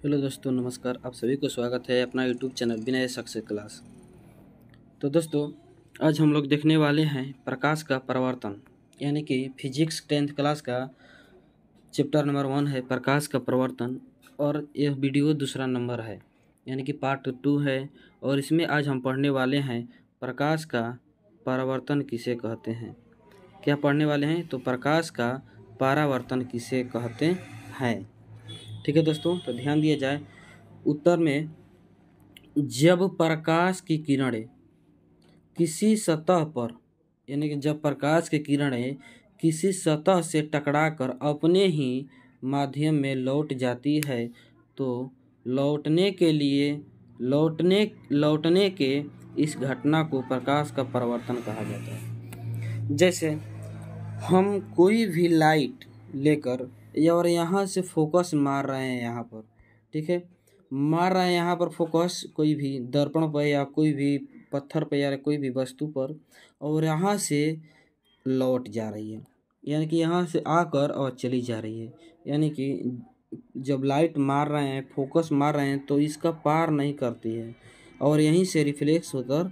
Hello दोस्तों, नमस्कार। आप सभी को स्वागत है अपना यूट्यूब चैनल विनय सक्सेस क्लास। तो दोस्तों, आज हम लोग देखने वाले हैं प्रकाश का परावर्तन, यानी कि फिजिक्स 10th क्लास का चैप्टर नंबर 1 है प्रकाश का परावर्तन, और यह वीडियो दूसरा नंबर है, यानी कि पार्ट 2 है। और इसमें आज हम पढ़ने वाले हैं प्रकाश का परावर्तन किसे कहते हैं। क्या पढ़ने वाले हैं? तो प्रकाश का परावर्तन किसे कहते हैं। ठीक है दोस्तों, तो ध्यान दिया जाए। उत्तर में, जब प्रकाश की किरणें किसी सतह पर, यानी कि जब प्रकाश की किरणें किसी सतह से टकराकर अपने ही माध्यम में लौट जाती है, तो लौटने के इस घटना को प्रकाश का परावर्तन कहा जाता है। जैसे हम कोई भी लाइट लेकर और यहाँ से फोकस मार रहे हैं यहाँ पर, ठीक है, मार रहे हैं यहाँ पर फोकस कोई भी दर्पण पर या कोई भी पत्थर पर या कोई भी वस्तु पर, और यहाँ से लौट जा रही है, यानी कि यहाँ से आकर और चली जा रही है। यानी कि जब लाइट मार रहे हैं, फोकस मार रहे हैं, तो इसका पार नहीं करती है और यहीं से रिफ्लेक्स होकर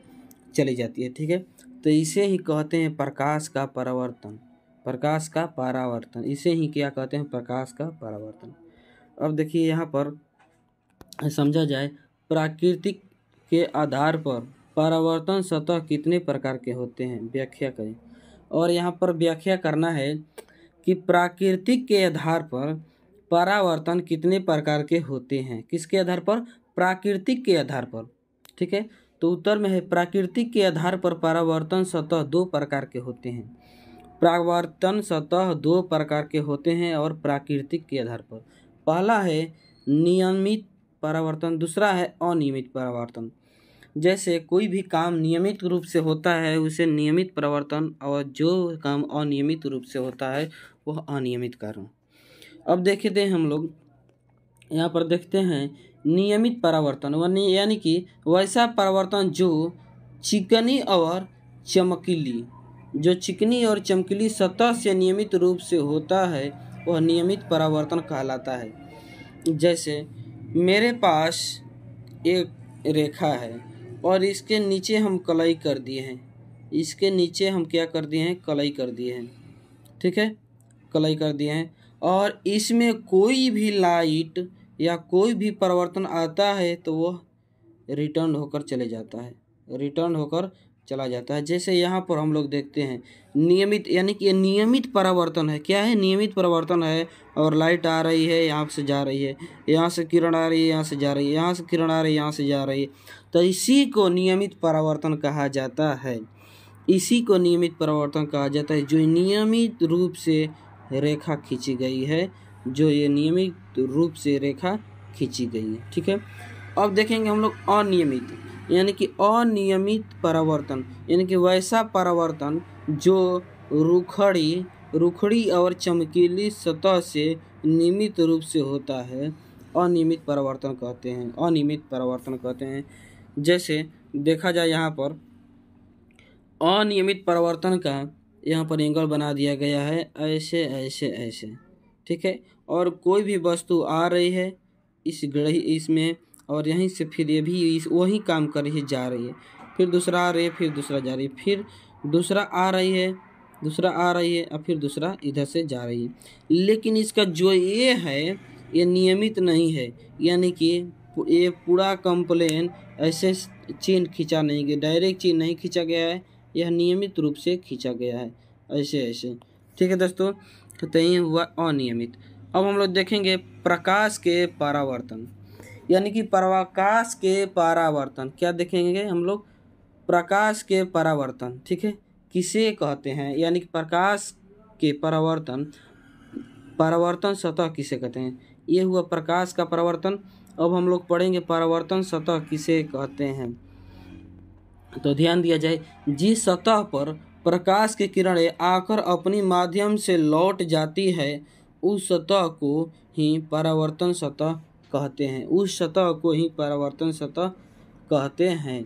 चली जाती है। ठीक है, तो इसे ही कहते हैं प्रकाश का परावर्तन। प्रकाश का परावर्तन, इसे ही क्या कहते हैं? प्रकाश का परावर्तन। अब देखिए यहाँ पर समझा जाए, प्राकृतिक के आधार पर परावर्तन सतह कितने प्रकार के होते हैं, व्याख्या करें। और यहाँ पर व्याख्या करना है कि प्राकृतिक के आधार पर परावर्तन कितने प्रकार के होते हैं। किसके आधार पर? प्राकृतिक के आधार पर। ठीक है, तो उत्तर में है प्राकृतिक के आधार पर परावर्तन सतह 2 प्रकार के होते हैं। परावर्तन सतह 2 प्रकार के होते हैं और प्राकृतिक के आधार पर। पहला है नियमित परावर्तन, दूसरा है अनियमित परावर्तन। जैसे कोई भी काम नियमित रूप से होता है उसे नियमित परावर्तन, और जो काम अनियमित रूप से होता है वह अनियमित कारण। अब देखते हैं हम लोग यहाँ पर देखते हैं नियमित परावर्तन, यानी कि वैसा परावर्तन जो चिकनी और चमकीली सतह से नियमित रूप से होता है, वह नियमित परावर्तन कहलाता है। जैसे मेरे पास एक रेखा है और इसके नीचे हम कलई कर दिए हैं, इसके नीचे हम क्या कर दिए हैं? कलई कर दिए हैं। ठीक है, कलई कर दिए हैं, और इसमें कोई भी लाइट या कोई भी परावर्तन आता है तो वह रिटर्न होकर चला जाता है। जैसे यहाँ पर हम लोग देखते हैं नियमित, यानी कि नियमित परावर्तन है। क्या है? नियमित परावर्तन है। और लाइट आ रही है, यहाँ से जा रही है, यहाँ से किरण आ रही है, यहाँ से जा रही है, यहाँ से किरण आ रही है, यहाँ से जा रही है, तो इसी को नियमित परावर्तन कहा जाता है। इसी को नियमित परावर्तन कहा जाता है, जो नियमित रूप से रेखा खींची गई है, ठीक है। अब देखेंगे हम लोग अनियमित, यानी कि अनियमित परावर्तन, यानी कि वैसा परावर्तन जो रुखड़ी और चमकीली सतह से नियमित रूप से होता है, अनियमित परावर्तन कहते हैं। जैसे देखा जाए यहाँ पर अनियमित परावर्तन का यहाँ पर एंगल बना दिया गया है, ऐसे ऐसे ऐसे, ठीक है। और कोई भी वस्तु आ रही है इसमें, और यहीं से फिर ये भी वही काम कर रही है, जा रही है, फिर दूसरा आ रही है, फिर दूसरा जा रही है, फिर दूसरा आ रही है, और फिर दूसरा इधर से जा रही है। लेकिन इसका जो ये है ये नियमित नहीं है, यानी कि ये पूरा कंप्लेन ऐसे चेन खींचा नहीं गया, डायरेक्ट चेन नहीं खींचा गया है, यह नियमित रूप से खींचा गया है, ऐसे ऐसे। ठीक है दोस्तों, तो ये हुआ अनियमित। अब हम लोग देखेंगे प्रकाश के परावर्तन, यानी कि प्रकाश के परावर्तन। क्या देखेंगे हम लोग? प्रकाश के परावर्तन, ठीक है, किसे कहते हैं, यानी कि प्रकाश के परावर्तन सतह किसे कहते हैं। ये हुआ प्रकाश का परावर्तन। अब हम लोग पढ़ेंगे परावर्तन सतह किसे कहते हैं। तो ध्यान दिया जाए, जिस सतह पर प्रकाश की किरणें आकर अपनी माध्यम से लौट जाती है, उस सतह को ही परावर्तन सतह कहते हैं।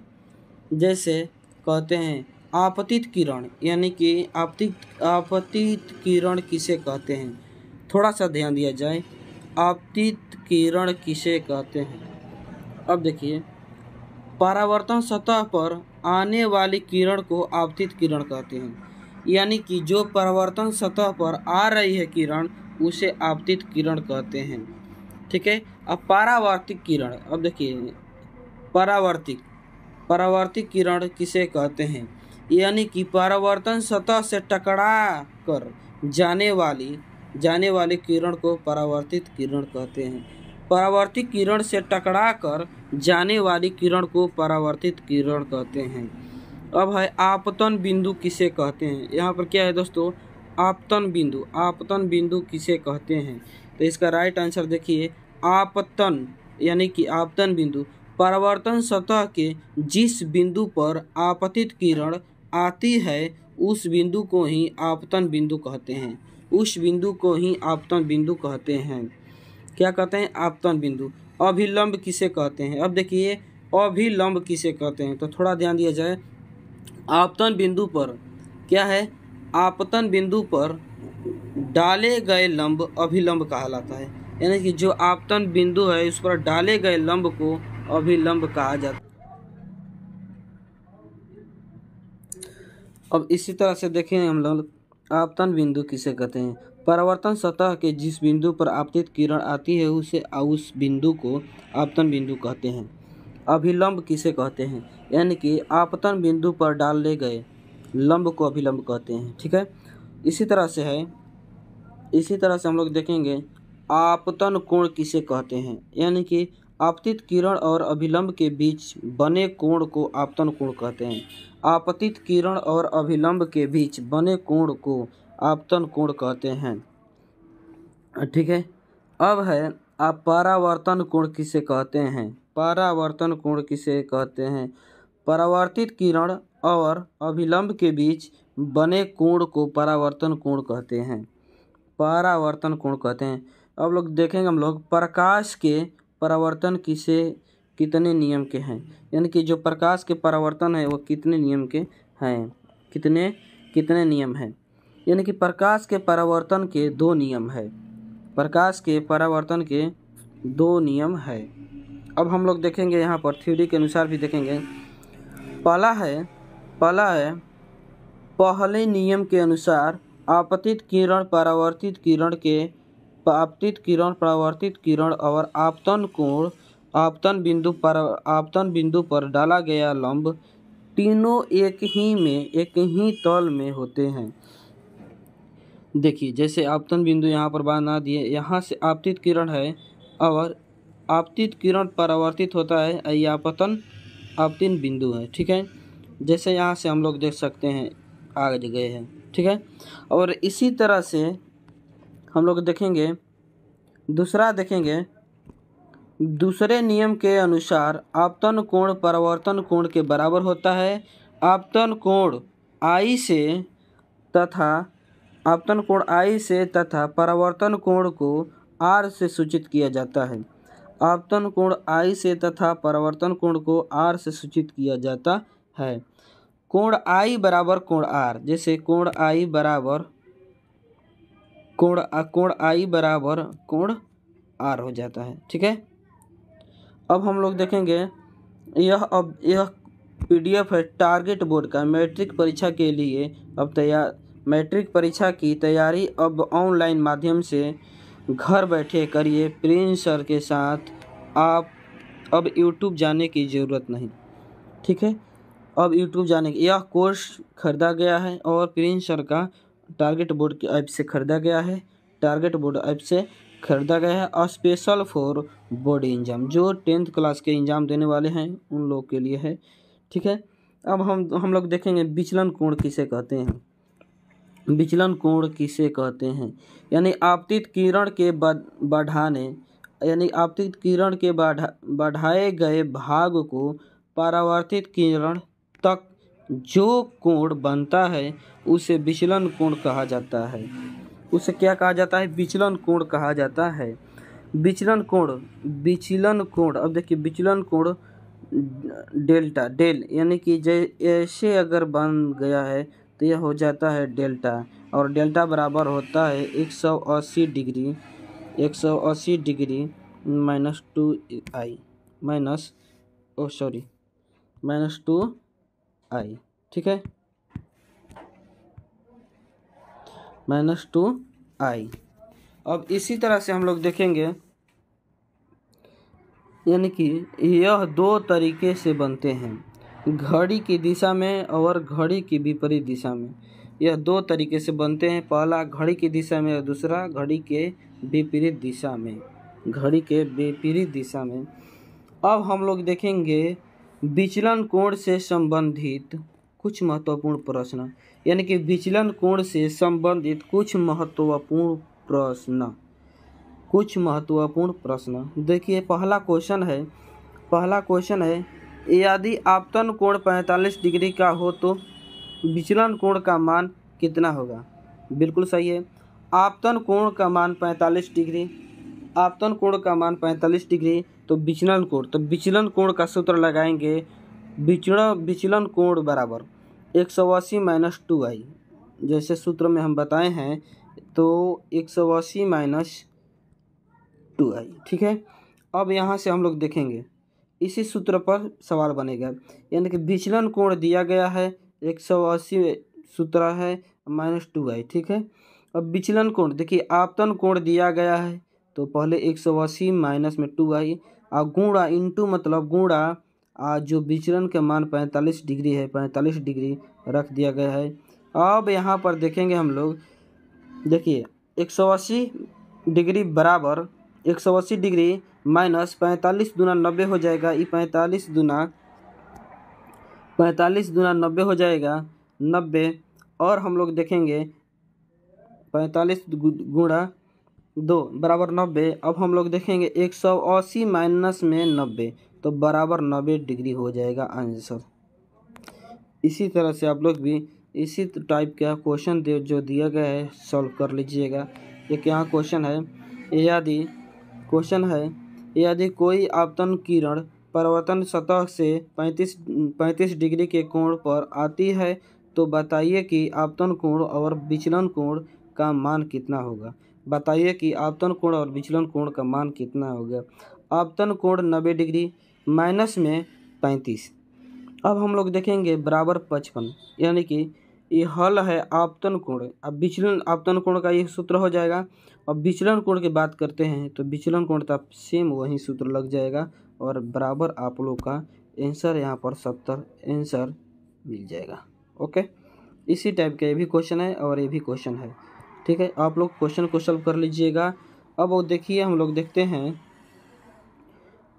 जैसे कहते हैं आपतित किरण, यानी कि आपतित किरण किसे कहते हैं। थोड़ा सा ध्यान दिया जाए, आपतित किरण किसे कहते हैं? अब देखिए, परावर्तन सतह पर आने वाली किरण को आपतित किरण कहते हैं। यानी कि जो परावर्तन सतह पर आ रही है किरण, उसे आपतित किरण कहते हैं। ठीक है। अब परावर्तित किरण, अब देखिए परावर्तित किरण किसे कहते हैं? यानी कि परावर्तन सतह से टकरा कर जाने वाली किरण को परावर्तित किरण कहते हैं। परावर्तित किरण से टकरा कर जाने वाली किरण को परावर्तित किरण कहते हैं। अब है आपतन बिंदु किसे कहते हैं? यहाँ पर क्या है दोस्तों? आपतन बिंदु किसे कहते हैं? तो इसका राइट आंसर देखिए, आपतन यानी कि आपतन बिंदु परावर्तन सतह के जिस बिंदु पर आपतित किरण आती है उस बिंदु को ही आपतन बिंदु कहते हैं। उस बिंदु को ही आपतन बिंदु कहते हैं। क्या कहते हैं? आपतन बिंदु। अभिलंब किसे कहते हैं? अब देखिए, अभिलंब किसे कहते हैं? तो थोड़ा ध्यान दिया जाए। आपतन बिंदु पर क्या है? आपतन बिंदु पर डाले गए लंब अभिलंब कहलाता है। यानी कि जो आपतन बिंदु है उस पर डाले गए लंब को अभिलंब कहा जाता है। अब इसी तरह से देखें हम लोग, आपतन बिंदु किसे कहते हैं? परावर्तन सतह के जिस बिंदु पर आपतित किरण आती है उस बिंदु को आपतन बिंदु कहते हैं। अभिलंब किसे कहते हैं? यानी कि आपतन बिंदु पर डाले गए लंब को अभिलंब कहते हैं। ठीक है। इसी तरह से हम लोग देखेंगे, आपतन कोण किसे कहते हैं? यानी कि आपतित किरण और अभिलंब के बीच बने कोण को आपतन कोण कहते हैं। आपतित किरण और अभिलंब के बीच बने कोण को आपतन कोण कहते हैं। ठीक है। अब है, आप परावर्तन कोण किसे कहते हैं? परावर्तन कोण किसे कहते हैं? परावर्तित किरण और अभिलंब के बीच बने कोण को परावर्तन कोण कहते हैं। परावर्तन कोण कहते हैं। अब लोग देखेंगे हम लोग, प्रकाश के परावर्तन कितने नियम के हैं? यानी कि जो प्रकाश के परावर्तन है वो कितने नियम के हैं? कितने नियम हैं? यानी कि प्रकाश के परावर्तन के 2 नियम है। प्रकाश के परावर्तन के 2 नियम है। अब हम लोग देखेंगे यहाँ पर थ्योरी के अनुसार भी देखेंगे। पहला है पहले नियम के अनुसार आपतित किरण परावर्तित किरण और आपतन बिंदु पर डाला गया लंब तीनों एक ही तल में होते हैं। देखिए, जैसे आपतन बिंदु यहाँ पर बना दिए, यहाँ से आपतित किरण है और आपतित किरण परावर्तित होता है, ये आपतन बिंदु है। ठीक है। जैसे यहाँ से हम लोग देख सकते हैं आगे गए हैं। ठीक है। और इसी तरह से हम लोग देखेंगे, दूसरे नियम के अनुसार आपतन कोण परावर्तन कोण के बराबर होता है। आपतन कोण I से तथा परावर्तन कोण को R से सूचित किया जाता है। आपतन कोण I से तथा परावर्तन कोण को R से सूचित किया जाता है। कोण I बराबर कोण R, जैसे कोण I बराबर कोण R हो जाता है। ठीक है। अब हम लोग देखेंगे, यह PDF है टारगेट बोर्ड का। मैट्रिक परीक्षा के लिए मैट्रिक परीक्षा की तैयारी अब ऑनलाइन माध्यम से घर बैठे करिए। प्रिंस सर के साथ आप अब यूट्यूब जाने की ज़रूरत नहीं। ठीक है। अब यूट्यूब जाने की, यह कोर्स खरीदा गया है और प्रिंस सर का टारगेट बोर्ड की ऐप से खरीदा गया है। स्पेशल फॉर बोर्ड एग्जाम, जो 10th क्लास के एग्ज़ाम देने वाले हैं उन लोग के लिए है। ठीक है। अब हम लोग देखेंगे विचलन कोण किसे कहते हैं? विचलन कोण किसे कहते हैं? यानी आपतित किरण के बढ़ाए गए भाग को परावर्तित किरण तक जो कोण बनता है उसे विचलन कोण कहा जाता है। उसे क्या कहा जाता है? विचलन कोण कहा जाता है। विचलन कोण, अब देखिए, विचलन कोण डेल यानी कि ऐसे अगर बन गया है तो यह हो जाता है डेल्टा, और डेल्टा बराबर होता है 180 degree 180 degree minus 2i minus 2i, ठीक है, माइनस 2i। अब इसी तरह से हम लोग देखेंगे, यानी कि यह दो तरीके से बनते हैं, घड़ी की दिशा में और घड़ी की विपरीत दिशा में। यह दो तरीके से बनते हैं, पहला घड़ी की दिशा में और दूसरा घड़ी के विपरीत दिशा में, घड़ी के विपरीत दिशा में। अब हम लोग देखेंगे विचलन कोण से संबंधित कुछ महत्वपूर्ण प्रश्न, यानी कि विचलन कोण से संबंधित कुछ महत्वपूर्ण प्रश्न। देखिए पहला क्वेश्चन है यदि आपतन कोण 45 डिग्री का हो तो विचलन कोण का मान कितना होगा। बिल्कुल सही है, आपतन कोण का मान 45 डिग्री, आपतन कोण का मान 45 डिग्री, तो विचलन कोण का सूत्र लगाएंगे, विचलन कोण बराबर 180 माइनस 2i, जैसे सूत्र में हम बताए हैं, तो 180 माइनस 2i, ठीक है। अब यहाँ से हम लोग देखेंगे इसी सूत्र पर सवाल बनेगा, यानी कि विचलन कोण दिया गया है 180 सूत्र है माइनस 2i, ठीक है। अब विचलन कोण देखिए, आपतन कोण दिया गया है तो पहले 180 माइनस में 2i और गुणा इंटू मतलब गुणा जो विचलन के मान 45 डिग्री है, 45 डिग्री रख दिया गया है। अब यहाँ पर देखेंगे हम लोग, देखिए 180 डिग्री बराबर 180 डिग्री माइनस 45 दूना 90 हो जाएगा, ये 45 दूना 90 हो जाएगा 90, और हम लोग देखेंगे 45 गुणा 2 बराबर 90। अब हम लोग देखेंगे 180 माइनस में 90 तो बराबर 90 डिग्री हो जाएगा आंसर। इसी तरह से आप लोग भी इसी टाइप का क्वेश्चन जो दिया गया है सॉल्व कर लीजिएगा। एक यहाँ क्वेश्चन है यदि कोई आपतन किरण परावर्तन सतह से 35 डिग्री के कोण पर आती है तो बताइए कि आपतन कोण और विचलन कोण का मान कितना होगा। बताइए कि आपतन कोण और विचलन कोण का मान कितना होगा। आपतन कोण 90 डिग्री माइनस में 35, अब हम लोग देखेंगे बराबर 55, यानी कि ये हल है आपतन कोण। अब विचलन आपतन कोण का ये सूत्र हो जाएगा। अब विचलन कोण की बात करते हैं तो विचलन कोण का सेम वही सूत्र लग जाएगा और बराबर आप लोग का आंसर यहाँ पर 70 आंसर मिल जाएगा। ओके, इसी टाइप का ये भी क्वेश्चन है और ये भी क्वेश्चन है, ठीक है। आप लोग क्वेश्चन को सॉल्व कर लीजिएगा। अब वो देखिए हम लोग देखते हैं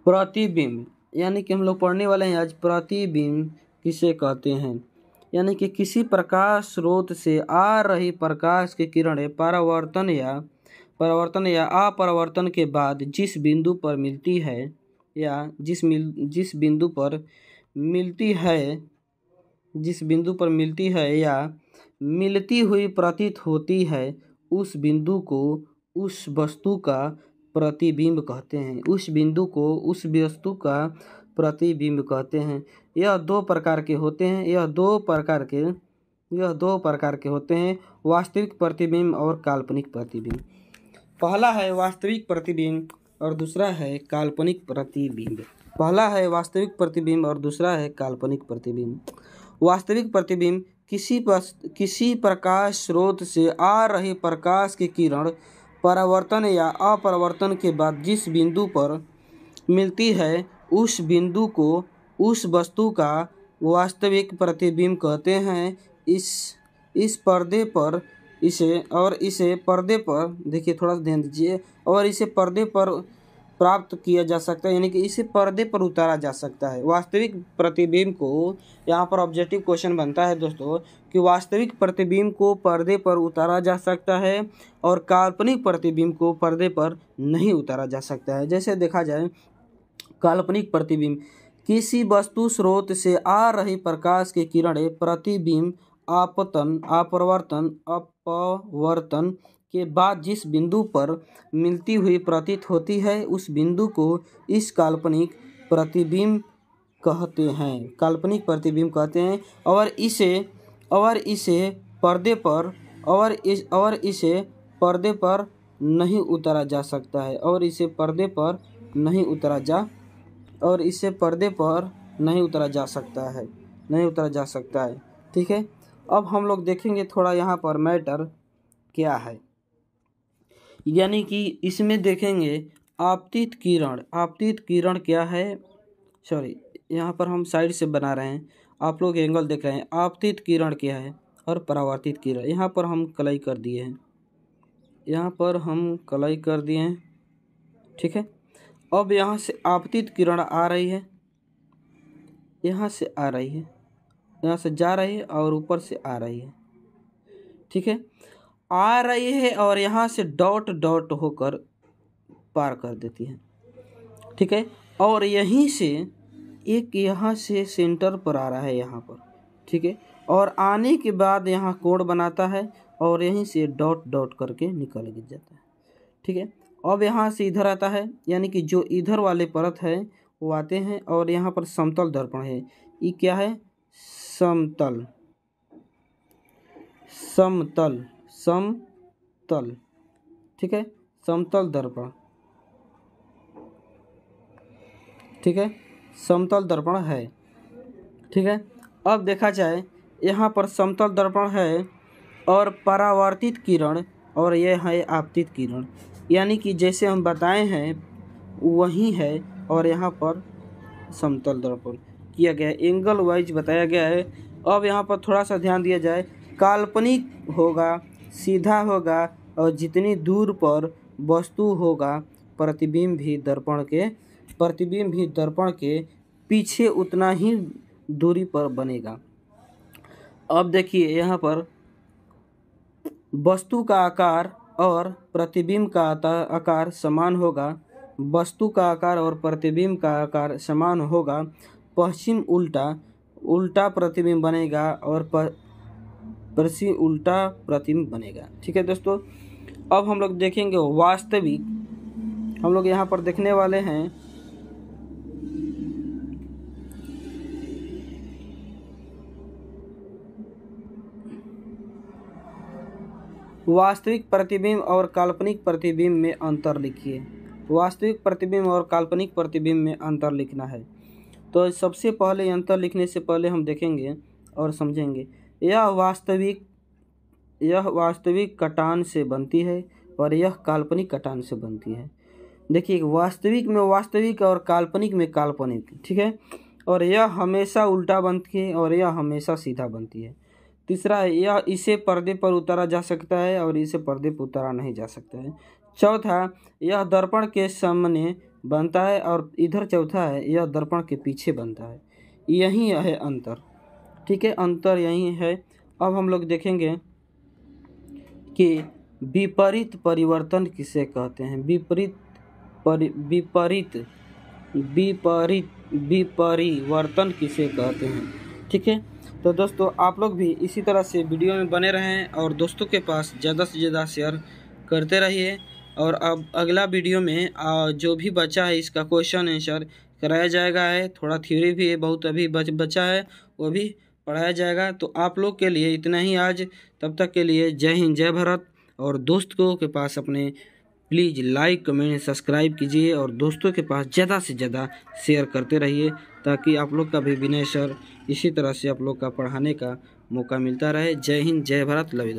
प्रतिबिंब, यानी कि हम लोग पढ़ने वाले हैं आज प्रतिबिंब किसे कहते हैं। यानी कि किसी प्रकाश स्रोत से आ रही प्रकाश की किरणें परावर्तन या अपरावर्तन के बाद जिस बिंदु पर मिलती है या जिस बिंदु पर मिलती है या मिलती हुई प्रतीत होती है, उस बिंदु को उस वस्तु का प्रतिबिंब कहते हैं। उस बिंदु को उस वस्तु का प्रतिबिंब कहते हैं। यह दो प्रकार के होते हैं, वास्तविक प्रतिबिंब और काल्पनिक प्रतिबिंब। पहला है वास्तविक प्रतिबिंब और दूसरा है काल्पनिक प्रतिबिंब। वास्तविक प्रतिबिंब किसी प्रकाश स्रोत से आ रही प्रकाश की किरण परावर्तन या अपरावर्तन के बाद जिस बिंदु पर मिलती है, उस बिंदु को उस वस्तु का वास्तविक प्रतिबिंब कहते हैं। इसे पर्दे पर देखिए, थोड़ा सा ध्यान दीजिए, और इसे पर्दे पर प्राप्त किया जा सकता है, यानी कि इसे पर्दे पर उतारा जा सकता है। वास्तविक प्रतिबिंब को यहाँ पर ऑब्जेक्टिव क्वेश्चन बनता है दोस्तों कि वास्तविक प्रतिबिंब को पर्दे पर उतारा जा सकता है और काल्पनिक प्रतिबिंब को पर्दे पर नहीं उतारा जा सकता है। जैसे देखा जाए, काल्पनिक प्रतिबिंब किसी वस्तु स्रोत से आ रही प्रकाश की किरणें प्रतिबिंब अपवर्तन के बाद जिस बिंदु पर मिलती हुई प्रतीत होती है, उस बिंदु को इस काल्पनिक प्रतिबिंब कहते हैं और इसे पर्दे पर नहीं उतारा जा सकता है और इसे पर्दे पर नहीं उतारा जा सकता है। ठीक है, अब हम लोग देखेंगे थोड़ा यहाँ पर मैटर क्या है, यानी कि इसमें देखेंगे आपतित किरण क्या है। सॉरी, यहाँ पर हम साइड से बना रहे हैं, आप लोग एंगल देख रहे हैं। आपतित किरण क्या है और परावर्तित किरण, यहाँ पर हम कलई कर दिए हैं, ठीक है। अब यहाँ से आपतित किरण आ रही है, यहाँ से जा रही है और ऊपर से आ रही है, ठीक है, आ रही है और यहाँ से डॉट डॉट होकर पार कर देती है, ठीक है। और यहीं से एक यहाँ से सेंटर पर आ रहा है यहाँ पर, ठीक है, और आने के बाद यहाँ कोण बनाता है और यहीं से डॉट डॉट करके निकल जाता है, ठीक है। अब यहाँ से इधर आता है, यानी कि जो इधर वाले परत है वो आते हैं और यहाँ पर समतल दर्पण है। ये क्या है? समतल, ठीक है, समतल दर्पण, ठीक है, समतल दर्पण है, ठीक है। अब देखा जाए यहाँ पर समतल दर्पण है और परावर्तित किरण और यह है आपतित किरण, यानी कि जैसे हम बताए हैं वही है और यहाँ पर समतल दर्पण किया गया है, एंगल वाइज बताया गया है। अब यहाँ पर थोड़ा सा ध्यान दिया जाए, काल्पनिक होगा, सीधा होगा और जितनी दूर पर वस्तु होगा प्रतिबिंब भी दर्पण के पीछे उतना ही दूरी पर बनेगा। अब देखिए यहाँ पर वस्तु का आकार और प्रतिबिंब का आकार समान होगा, वस्तु का आकार और प्रतिबिंब का आकार समान होगा, पश्चिम उल्टा प्रतिबिंब बनेगा और पश्चिम उल्टा प्रतिबिंब बनेगा, ठीक है दोस्तों। अब हम लोग देखेंगे वास्तविक, हम लोग यहाँ पर देखने वाले हैं वास्तविक प्रतिबिंब और काल्पनिक प्रतिबिंब में अंतर लिखिए। वास्तविक प्रतिबिंब और काल्पनिक प्रतिबिंब में अंतर लिखना है। तो सबसे पहले अंतर लिखने से पहले हम देखेंगे और समझेंगे, यह वास्तविक कटान से बनती है और यह काल्पनिक कटान से बनती है। देखिए, वास्तविक में वास्तविक और काल्पनिक में काल्पनिक, ठीक है, और यह हमेशा उल्टा बनती है और यह हमेशा सीधा बनती है। तीसरा है, यह इसे पर्दे पर उतारा जा सकता है और इसे पर्दे पर उतारा नहीं जा सकता है। चौथा, यह दर्पण के सामने बनता है और इधर चौथा है, यह दर्पण के पीछे बनता है। यही है अंतर, ठीक है, अंतर यही है। अब हम लोग देखेंगे कि विपरीत परिवर्तन किसे कहते हैं। विपरिवर्तन किसे कहते हैं, ठीक है। तो दोस्तों, आप लोग भी इसी तरह से वीडियो में बने रहें और दोस्तों के पास ज़्यादा से ज़्यादा शेयर करते रहिए। और अब अगला वीडियो में जो भी बचा है इसका क्वेश्चन आंसर कराया जाएगा है, थोड़ा थ्योरी भी है, बहुत अभी बचा है, वो भी पढ़ाया जाएगा। तो आप लोग के लिए इतना ही आज, तब तक के लिए जय हिंद, जय भारत। और दोस्तों के पास अपने प्लीज़ लाइक, कमेंट, सब्सक्राइब कीजिए और दोस्तों के पास ज़्यादा से ज़्यादा शेयर करते रहिए, ताकि आप लोग का भी विनय सर इसी तरह से आप लोग का पढ़ाने का मौका मिलता रहे। जय हिंद, जय भारत, लव यू।